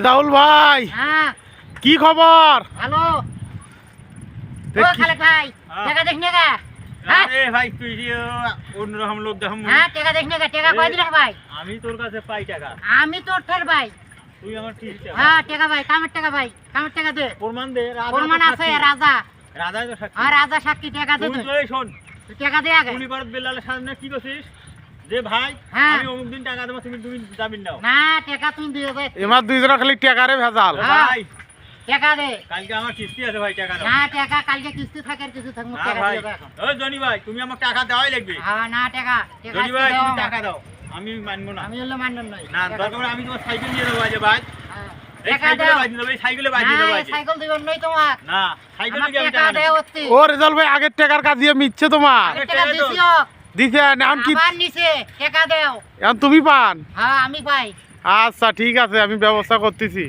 রাহুল ভাই, হ্যাঁ কি খবর? ভালো। ও দেখি। খালেক ভাই, টাকা দেখ না গা? হ্যাঁ আরে ভাই তুই যে অন্যরকম লোক দেখাম। হ্যাঁ, টাকা দেখ না গা? টাকা কয় দিন ভাই? আমি তোর কাছে পাই টাকা, আমি তোর ঠের ভাই। তুই আমার কি টাকা? হ্যাঁ টাকা ভাই, কামের টাকা ভাই, কামের টাকা দে। প্রমাণ দে। প্রমাণ আছে রাজা। রাজাই তো সাক্ষী। আর রাজা সাক্ষী, টাকা দে তুই তুই। তো এই শোন, তুই টাকা দে আগে। উনি ভারত বেলালের সামনে কি করছিস যে ভাই হ্যাঁ। আমি অমুক দিন টাকা দেবো, তুমি জামিন নাও। না টাকা তুমি দিয়ে দে। এমার দুইজনের খালি টেকারে ভেজাল। হ্যাঁ। ভাই টাকা দে। কালকে আমার কিস্তি আছে ভাই, টাকা দাও। না টাকা কালকে কিস্তি থাকে আর কিছু থাকবে, না টাকা ভাই, দিয়ে দে এখন। ওই জনি ভাই তুমি আমার টাকা দেওয়াই লাগবে। হ্যাঁ না টাকা, টাকা জনি ভাই দাও তুমি আমার। টাকা দাও, আমি মানবো না। আমি হলো মানলাম নই। না দরকার হলে আমি তোমার সাইকেল নিয়ে দেবো আজকে ভাই। হ্যাঁ, এই টাকা সাইকেলে দাও। বাজি দেবো, এই সাইকেলে বাজি না, দেবো এই আজকে। সাইকেল দিবেন নই তোমার। না সাইকেলে আমার কি আমি টাকা টাকা দে দেবো? হচ্ছে। ও রেজাল ভাই, আগের টেকার কাজ দিয়ে মিথ্যে তোমার আগের টাকা টাকা দাও। দিছিও, দিছে। এখন কি আবার নিছে, টাকা দেও। এখন তুমি পান? হ্যাঁ আমি পাই। আচ্ছা ঠিক আছে, আমি ব্যবস্থা করতেছি।